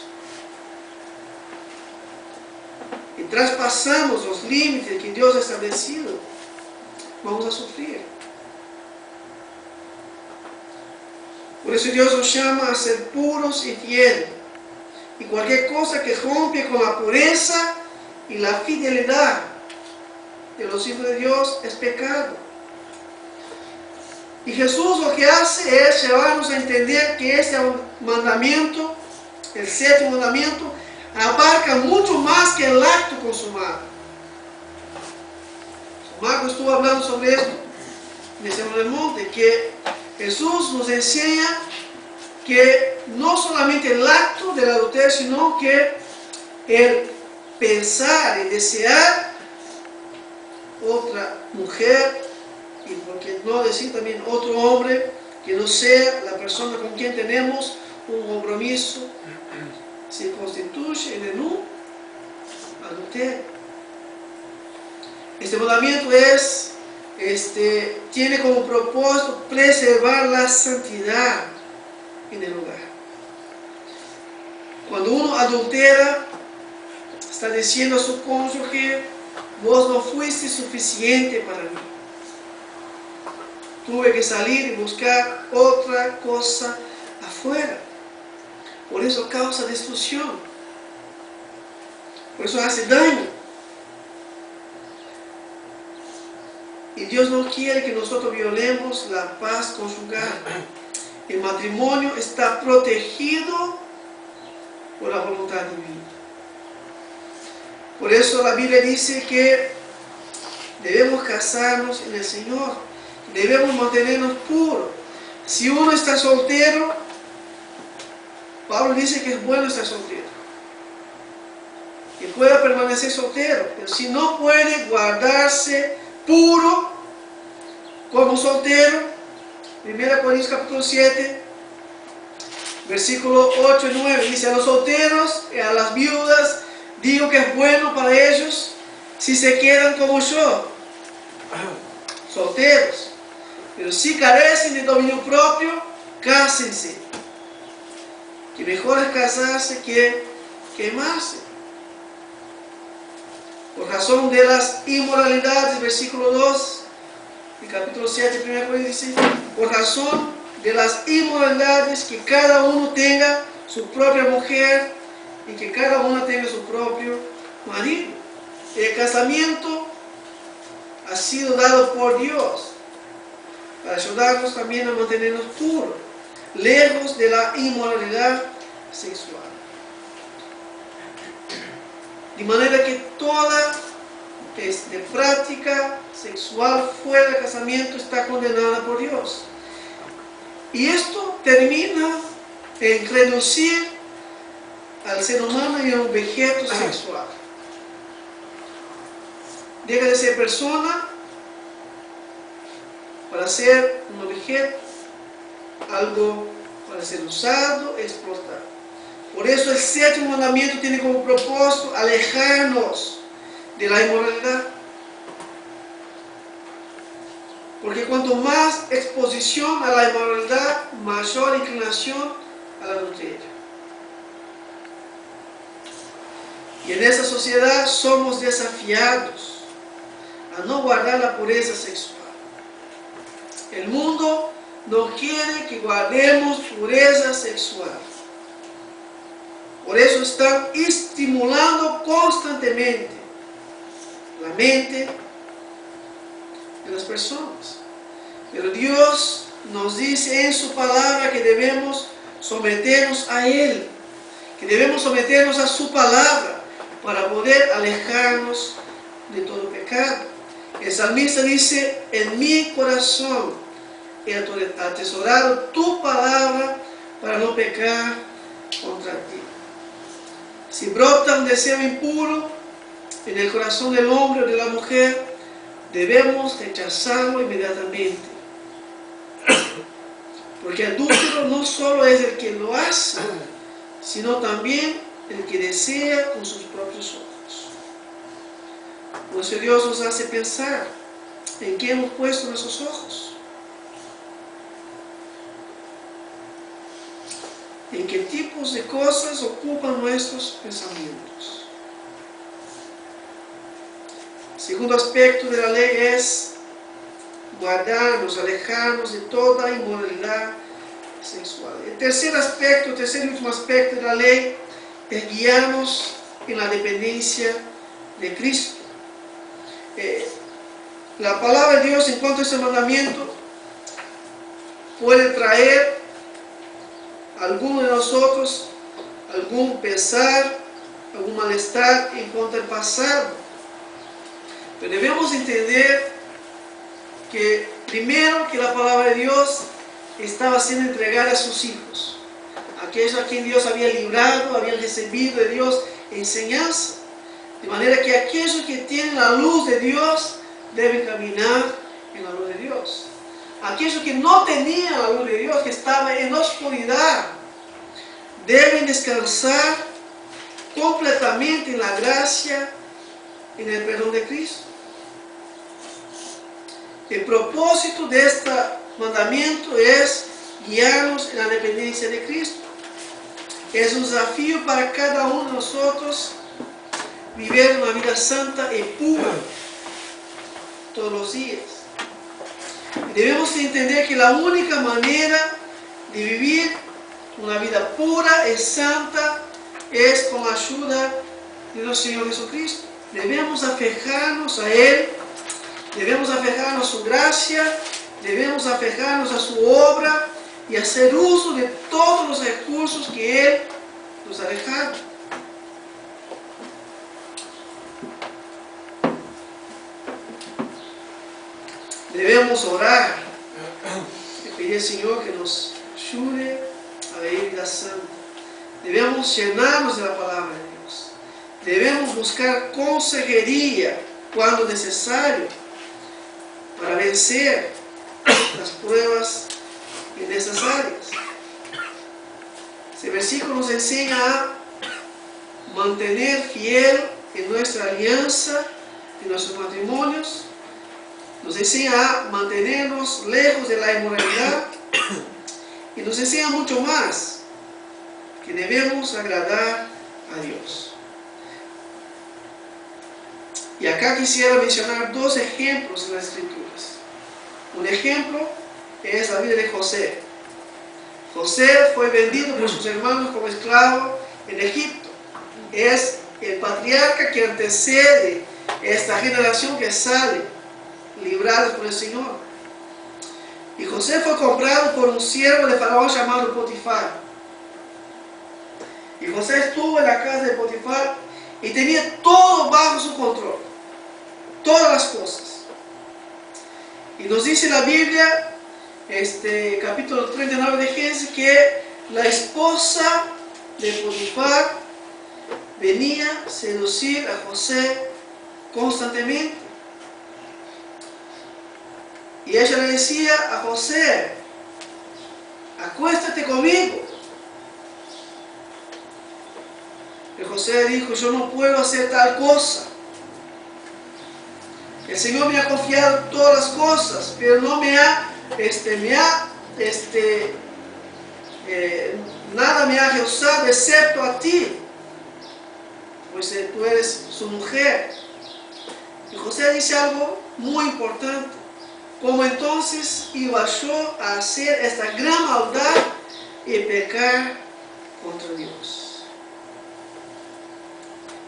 y traspasamos los límites que Dios ha establecido, vamos a sufrir. Por eso Dios nos llama a ser puros y fieles. Y cualquier cosa que rompe con la pureza y la fidelidad de los hijos de Dios es pecado. Y Jesús lo que hace es llevarnos a entender que este mandamiento, el séptimo mandamiento, abarca mucho más que el acto consumado. Marcos estuvo hablando sobre esto en el Sermón del Monte, que Jesús nos enseña que no solamente el acto del adulterio, sino que el pensar y desear otra mujer, y por qué no decir también otro hombre, que no sea la persona con quien tenemos un compromiso, se constituye en un adulterio. Este mandamiento tiene como propósito preservar la santidad en el hogar. Cuando uno adultera, está diciendo a su cónyuge: vos no fuiste suficiente para mí. tuve que salir y buscar otra cosa afuera. Por eso causa destrucción. Por eso hace daño. Y Dios no quiere que nosotros violemos la paz conjugal. El matrimonio está protegido por la voluntad divina. Por eso la Biblia dice que debemos casarnos en el Señor. Debemos mantenernos puros. Si uno está soltero, Pablo dice que es bueno estar soltero. Que pueda permanecer soltero. Pero si no puede guardarse puro como soltero, 1 Corintios capítulo 7, versículo 8 y 9, dice: a los solteros y a las viudas digo que es bueno para ellos si se quedan como yo, solteros. Pero si carecen de dominio propio, cásense. Que mejor es casarse que quemarse. Por razón de las inmoralidades, versículo 2, del capítulo 7, 1 Corintios dice: por razón de las inmoralidades, que cada uno tenga su propia mujer y que cada uno tenga su propio marido. El casamiento ha sido dado por Dios para ayudarnos también a mantenernos puros, lejos de la inmoralidad sexual. De manera que toda práctica sexual fuera del casamiento está condenada por Dios. Y esto termina en reducir al ser humano en un objeto sexual. Deja de ser persona para ser un objeto, algo para ser usado, explotado. Por eso el séptimo mandamiento tiene como propósito alejarnos de la inmoralidad. Porque cuanto más exposición a la inmoralidad, mayor inclinación al adulterio. Y en esa sociedad somos desafiados a no guardar la pureza sexual. El mundo no quiere que guardemos pureza sexual. Por eso están estimulando constantemente la mente de las personas. Pero Dios nos dice en su palabra que debemos someternos a Él, que debemos someternos a su palabra para poder alejarnos de todo pecado. El salmista dice: en mi corazón he atesorado tu palabra para no pecar contra ti. Si brota un deseo impuro en el corazón del hombre o de la mujer, debemos rechazarlo inmediatamente. Porque adúltero no solo es el que lo hace, sino también el que desea con sus propios ojos. Por eso Dios nos hace pensar en qué hemos puesto nuestros ojos. En qué tipos de cosas ocupan nuestros pensamientos. El segundo aspecto de la ley es guardarnos, alejarnos de toda inmoralidad sexual. El tercer aspecto, el tercer y último aspecto de la ley es guiarnos en la dependencia de Cristo. La palabra de Dios en cuanto a ese mandamiento puede traer a alguno de nosotros algún pesar, algún malestar en cuanto al pasado. Pero debemos entender que primero que la palabra de Dios estaba siendo entregada a sus hijos, aquellos a quien Dios había librado, habían recibido de Dios enseñanza, de manera que aquellos que tienen la luz de Dios deben caminar en la luz de Dios. Aquellos que no tenían la luz de Dios, que estaban en oscuridad, deben descansar completamente en la gracia, en el perdón de Cristo. El propósito de este mandamiento es guiarnos en la dependencia de Cristo. Es un desafío para cada uno de nosotros vivir una vida santa y pura todos los días. Debemos entender que la única manera de vivir una vida pura y santa es con la ayuda de nuestro Señor Jesucristo. Debemos aferrarnos a Él, debemos aferrarnos a su gracia, debemos aferrarnos a su obra y hacer uso de todos los recursos que Él nos ha dejado. Debemos orar y pedir al Señor que nos ayude a vivir vida santa. Debemos llenarnos de la palabra de Dios. Debemos buscar consejería cuando necesario para vencer las pruebas innecesarias. Este versículo nos enseña a mantener fiel en nuestra alianza, en nuestros matrimonios. Nos enseña a mantenernos lejos de la inmoralidad y nos enseña mucho más, que debemos agradar a Dios. Y acá quisiera mencionar dos ejemplos en las Escrituras. Un ejemplo es la vida de José. José fue vendido por sus hermanos como esclavo en Egipto. Es el patriarca que antecede esta generación que sale librada por el Señor. Y José fue comprado por un siervo de Faraón llamado Potifar. Y José estuvo en la casa de Potifar y tenía todo bajo su control. Todas las cosas. Y nos dice la Biblia, capítulo 39 de Génesis, que la esposa de Potifar venía a seducir a José constantemente. Y ella le decía a José: acuéstate conmigo. Y José dijo: yo no puedo hacer tal cosa. El Señor me ha confiado todas las cosas, pero no nada me ha rehusado excepto a ti, pues tú eres su mujer. Y José dice algo muy importante: ¿cómo entonces iba yo a hacer esta gran maldad y pecar contra Dios?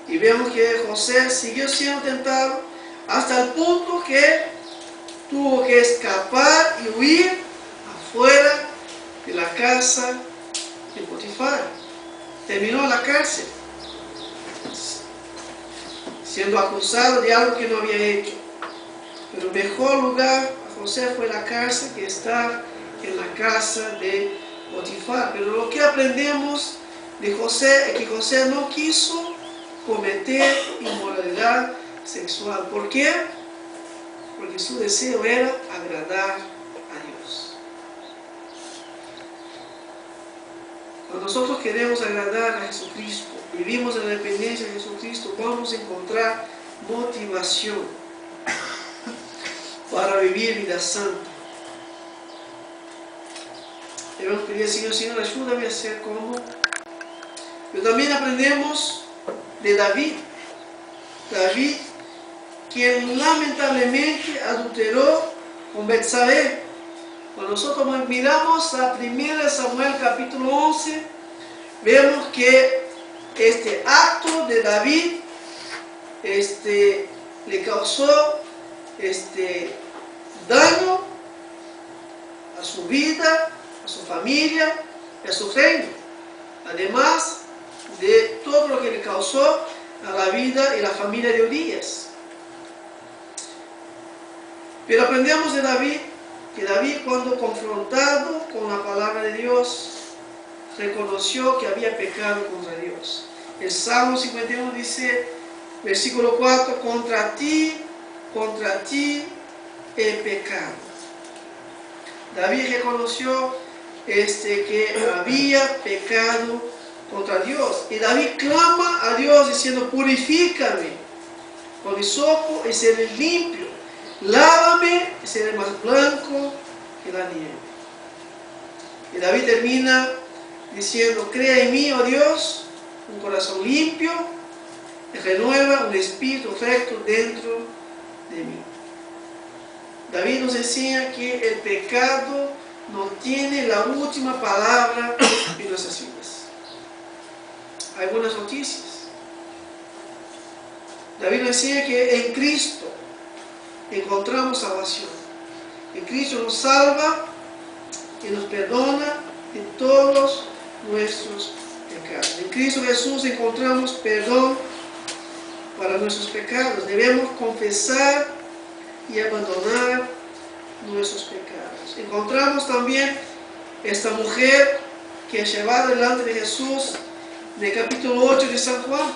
Y vemos que José siguió siendo tentado hasta el punto que tuvo que escapar y huir afuera de la casa de Potifar. Terminó en la cárcel, siendo acusado de algo que no había hecho. Pero el mejor lugar a José fue la cárcel que está en la casa de Potifar. Pero lo que aprendemos de José es que José no quiso cometer inmoralidad sexual. ¿Por qué? Porque su deseo era agradar a Dios. Cuando nosotros queremos agradar a Jesucristo, vivimos en la dependencia de Jesucristo, vamos a encontrar motivación para vivir vida santa. Debemos pedir al Señor: Señor, ayúdame a ser como. Pero también aprendemos de David. David, quien lamentablemente adulteró con Betsabé. Cuando nosotros miramos a 1 Samuel capítulo 11, vemos que este acto de David le causó daño a su vida, a su familia y a su reino, además de todo lo que le causó a la vida y la familia de Urias. Pero aprendemos de David que David, cuando confrontado con la palabra de Dios, reconoció que había pecado contra Dios. El Salmo 51 dice, versículo 4: contra ti he pecado. David reconoció que había pecado contra Dios. Y David clama a Dios diciendo: purifícame con hisopo y seré limpio. Lávame y seré más blanco que la nieve. Y David termina diciendo: crea en mí, oh Dios, un corazón limpio, y renueva un espíritu recto dentro de mí. David nos enseña que el pecado no tiene la última palabra en nuestras vidas. Hay buenas noticias. David nos enseña que en Cristo encontramos salvación. En Cristo nos salva y nos perdona de todos nuestros pecados. En Cristo Jesús encontramos perdón para nuestros pecados. Debemos confesar y abandonar nuestros pecados. Encontramos también esta mujer que es llevada delante de Jesús en el capítulo 8 de San Juan.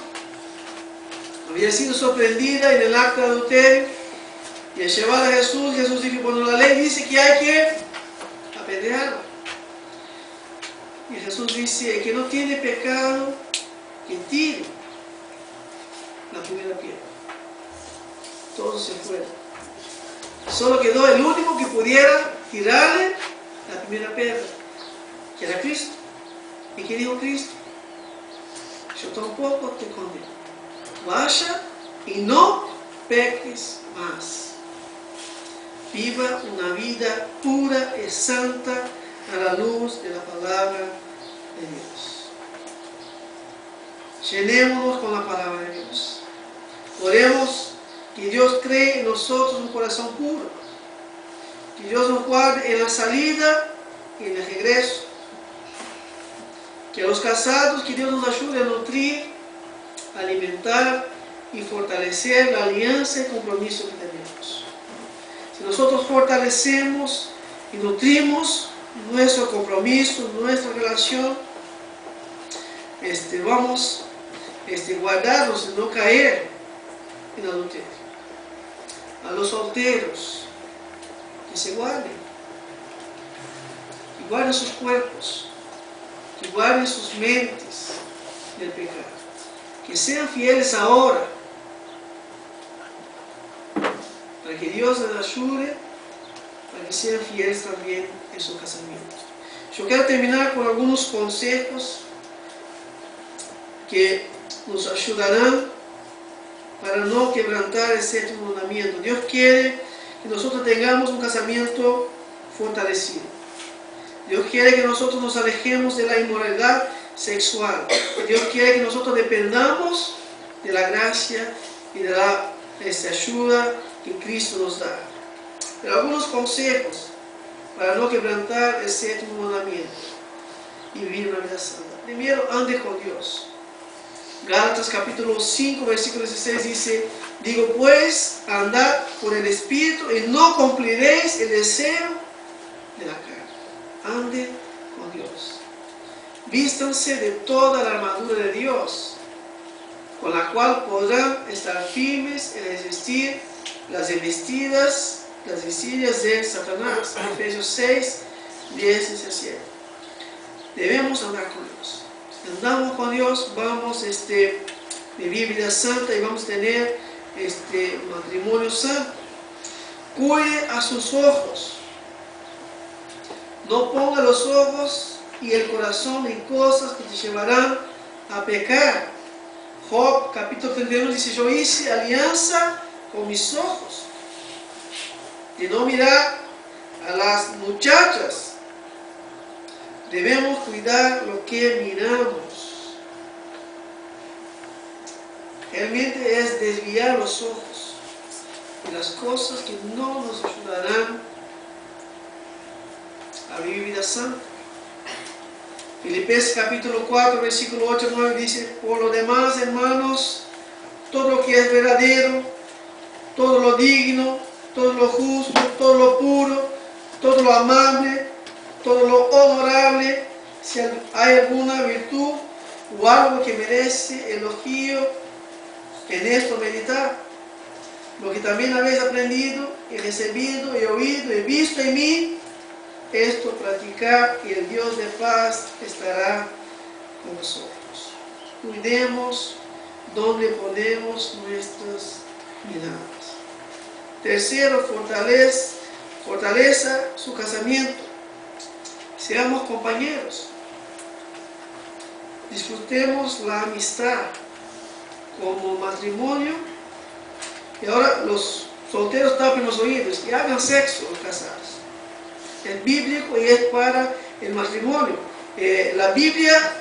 Había sido sorprendida en el acto de adulterio y es llevada a Jesús. Jesús dijo, bueno, la ley dice que hay que apedrearla. Y Jesús dice, el que no tiene pecado, que tire la primera piedra. Todos se fueron. Solo quedó el único que pudiera tirarle la primera piedra, que era Cristo. ¿Y qué dijo Cristo? Yo tampoco te condeno. Vaya y no peques más. Viva una vida pura y santa a la luz de la palabra de Dios. Llenémonos con la palabra de Dios. Oremos que Dios cree en nosotros un corazón puro. Que Dios nos guarde en la salida y en el regreso. Que a los casados, que Dios nos ayude a nutrir, alimentar y fortalecer la alianza y compromiso que tenemos. Si nosotros fortalecemos y nutrimos nuestro compromiso, nuestra relación, vamos a guardarnos de no caer en adulterio. A los solteros, que se guarden, que guarden sus cuerpos, que guarden sus mentes del pecado, que sean fieles ahora, para que Dios les ayude, para que sean fieles también en su casamiento. Yo quiero terminar con algunos consejos que nos ayudarán para no quebrantar el séptimo mandamiento. Dios quiere que nosotros tengamos un casamiento fortalecido. Dios quiere que nosotros nos alejemos de la inmoralidad sexual. Dios quiere que nosotros dependamos de la gracia y de la ayuda que Cristo nos da. Pero algunos consejos para no quebrantar el séptimo mandamiento y vivir una vida santa. Primero, ande con Dios. Gálatas capítulo 5, versículo 16 dice, digo pues, andad por el Espíritu y no cumpliréis el deseo de la carne. Ande con Dios. Vístanse de toda la armadura de Dios, con la cual podrán estar firmes en resistir las embestidas, las insidias de Satanás. Efesios 6, 10 y 17. Debemos andar con Dios. Si andamos con Dios, vamos a vivir vida santa y vamos a tener matrimonio santo. Cuide a sus ojos. No ponga los ojos y el corazón en cosas que te llevarán a pecar. Job capítulo 31 dice, yo hice alianza con mis ojos de no mirar a las muchachas. Debemos cuidar lo que miramos. Realmente es desviar los ojos de las cosas que no nos ayudarán a vivir vida santa. Filipenses capítulo 4, versículo 8 9 dice, por lo demás, hermanos, todo lo que es verdadero, todo lo digno, todo lo justo, todo lo puro, todo lo amable, todo lo honorable, si hay alguna virtud o algo que merece elogio, en esto meditar. Lo que también habéis aprendido y recibido y oído y visto en mí, esto practicar, y el Dios de paz estará con nosotros. Cuidemos donde ponemos nuestras miradas. Tercero, fortaleza su casamiento. Seamos compañeros. Disfrutemos la amistad como matrimonio. Y ahora los solteros tapen los oídos y hagan sexo los casados. Es bíblico y es para el matrimonio. La Biblia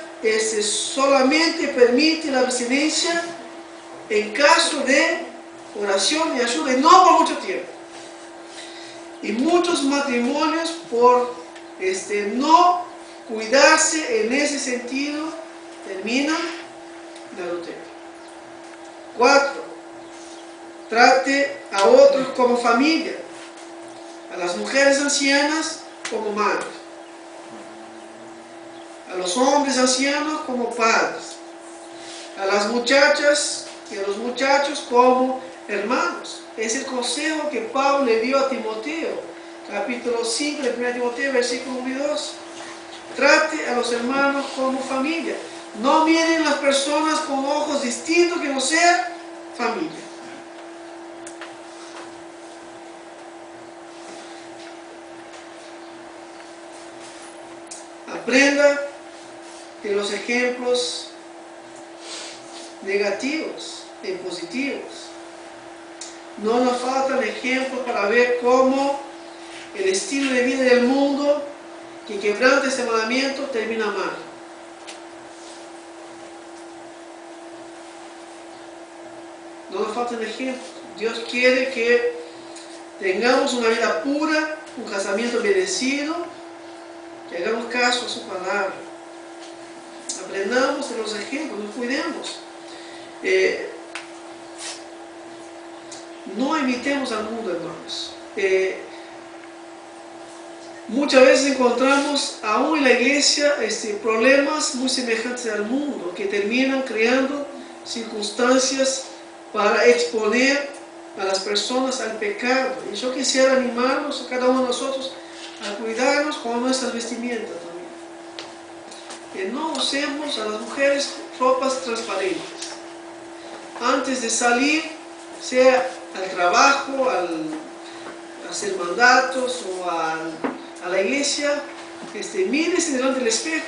solamente permite la abstinencia en caso de oración y ayuda, y no por mucho tiempo. Y muchos matrimonios por no cuidarse en ese sentido terminan en adulterio. 4. Trate a otros como familia, a las mujeres ancianas como madres, a los hombres ancianos como padres, a las muchachas y a los muchachos como hermanos. Es el consejo que Pablo le dio a Timoteo, capítulo 5 de 1 Timoteo, versículo 1 y 2. Trate a los hermanos como familia. No miren las personas con ojos distintos que no sea familia. Aprenda de los ejemplos negativos y positivos. No nos faltan ejemplos para ver cómo el estilo de vida del mundo que quebranta este mandamiento termina mal. No nos faltan ejemplos. Dios quiere que tengamos una vida pura, un casamiento bendecido, que hagamos caso a su palabra. Aprendamos de los ejemplos, nos cuidemos. No imitemos al mundo, hermanos. Muchas veces encontramos aún en la iglesia problemas muy semejantes al mundo, que terminan creando circunstancias para exponer a las personas al pecado. Y yo quisiera animarnos a cada uno de nosotros a cuidarnos con nuestras vestimentas también. Que no usemos a las mujeres ropas transparentes. Antes de salir, sea al trabajo, al hacer mandatos o a la iglesia, mírese delante del espejo.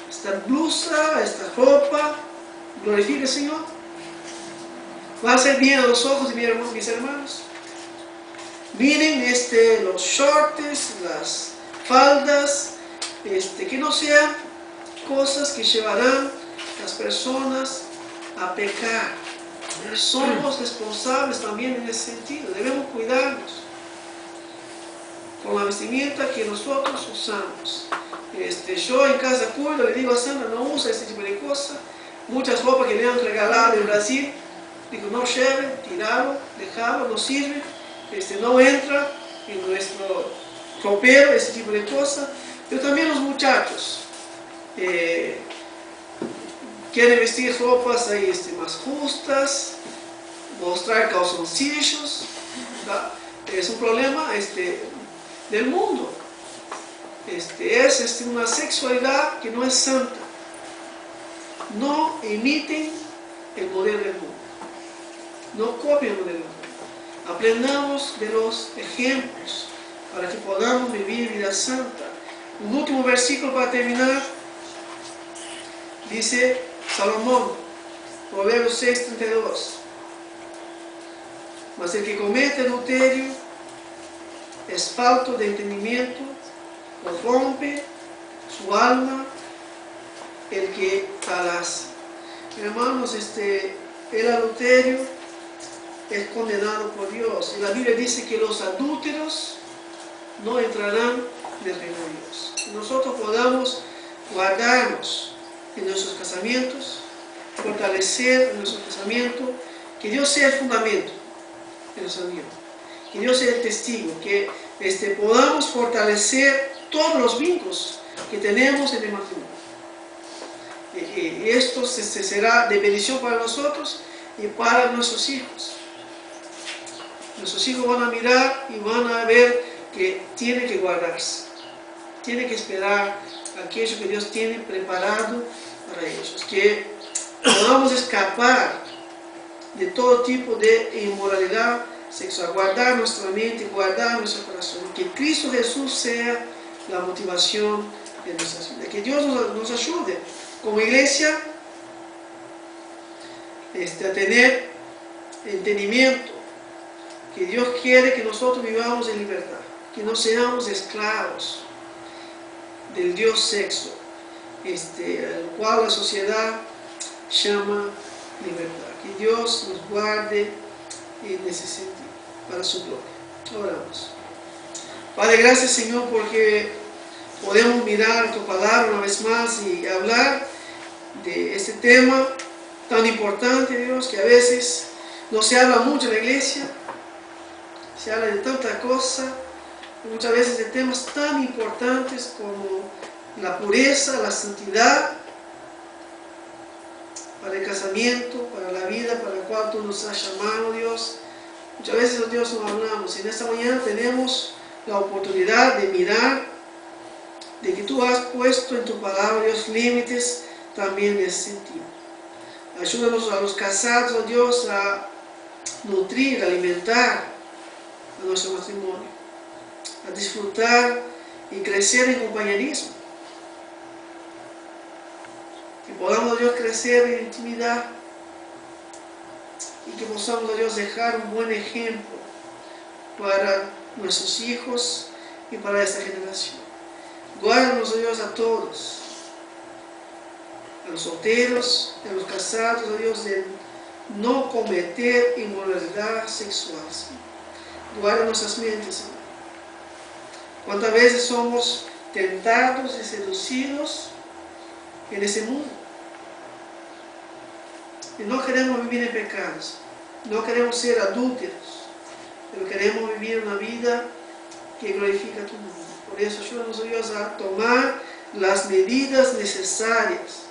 Esta blusa, esta ropa, glorifica al Señor. Va a hacer bien a los ojos de mis hermanos. Miren los shorts, las faldas, que no sean cosas que llevarán a las personas a pecar. Somos responsables también en ese sentido. Debemos cuidarnos con la vestimenta que nosotros usamos. Yo en casa cuido, le digo a Sandra, no usa este tipo de cosas. Muchas ropas que le han regalado en Brasil, digo, no lleve, tirarlo, dejarlo, no sirve. No entra en nuestro ropero, ese tipo de cosas. Pero también los muchachos quieren vestir ropas ahí, más justas, mostrar calzoncillos. Es un problema del mundo. Es una sexualidad que no es santa. No imiten el modelo del mundo. No copien el modelo del mundo. Aprendamos de los ejemplos para que podamos vivir vida santa. Un último versículo para terminar. Dice Salomón, Proverbios 6:32. Mas el que comete adulterio es falto de entendimiento, corrompe su alma el que tal hace. Hermanos, el adulterio es condenado por Dios. Y la Biblia dice que los adúlteros no entrarán en el reino de Dios. Que nosotros podamos guardarnos en nuestros casamientos, fortalecer en nuestro casamiento, que Dios sea el fundamento de nuestra vida, que Dios sea el testigo, que podamos fortalecer todos los vínculos que tenemos en el matrimonio. Y esto será de bendición para nosotros y para nuestros hijos. Nuestros hijos van a mirar y van a ver que tiene que guardarse, tiene que esperar aquello que Dios tiene preparado para ellos, que podamos escapar de todo tipo de inmoralidad sexual, guardar nuestra mente, guardar nuestro corazón, que Cristo Jesús sea la motivación de nuestras vidas, que Dios nos ayude como iglesia a tener entendimiento que Dios quiere que nosotros vivamos en libertad, que no seamos esclavos del Dios sexo, el cual la sociedad llama libertad. Que Dios nos guarde en ese sentido, para su gloria. Oramos. Padre, gracias Señor porque podemos mirar tu palabra una vez más y hablar de este tema tan importante, Dios, que a veces no se habla mucho en la iglesia, se habla de tanta cosa, muchas veces de temas tan importantes como la pureza, la santidad, para el casamiento, para la vida para la cual tú nos has llamado, Dios. Muchas veces, oh Dios, no hablamos. Y en esta mañana tenemos la oportunidad de mirar de que tú has puesto en tu palabra, Dios, límites también en ese sentido. Ayúdanos a los casados, oh Dios, a nutrir, alimentar a nuestro matrimonio, a disfrutar y crecer en compañerismo. Que podamos, oh Dios, crecer en intimidad y que podamos, oh Dios, dejar un buen ejemplo para nuestros hijos y para esta generación. Guárdanos, oh Dios, a todos, a los solteros, a los casados, oh Dios, de no cometer inmoralidad sexual. Guarda nuestras mentes, Señor. ¿Cuántas veces somos tentados y seducidos en ese mundo? Y no queremos vivir en pecados, no queremos ser adúlteros, pero queremos vivir una vida que glorifica tu nombre. Por eso ayúdanos, Dios, a tomar las medidas necesarias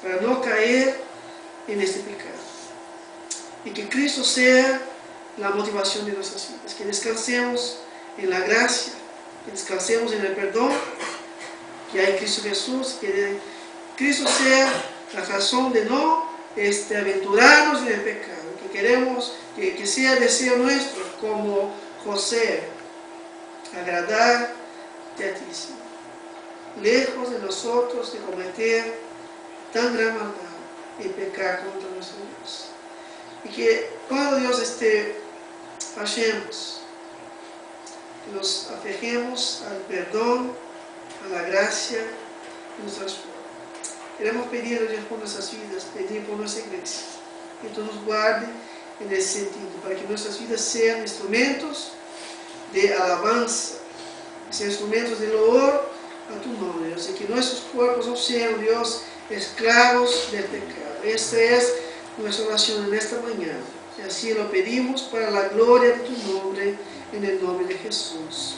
para no caer en este pecado. Y que Cristo sea la motivación de nuestras vidas, que descansemos en la gracia, que descansemos en el perdón que hay en Cristo Jesús, que Cristo sea la razón de no aventurarnos en el pecado, que queremos que sea deseo nuestro, como José, agradarte a ti, Señor. Lejos de nosotros de cometer tan gran maldad y pecar contra nuestro Dios. Y que cuando Dios fallemos, que nos afejemos al perdón, a la gracia de nuestras vidas. Queremos pedir a Dios por nuestras vidas, pedir por nuestra iglesia, que tú nos guarde en ese sentido, para que nuestras vidas sean instrumentos de alabanza, sean instrumentos de loor a tu nombre, Dios, y que nuestros cuerpos no sean, Dios, esclavos del pecado. Esta es nuestra oración en esta mañana, y así lo pedimos para la gloria de tu nombre, en el nombre de Jesús.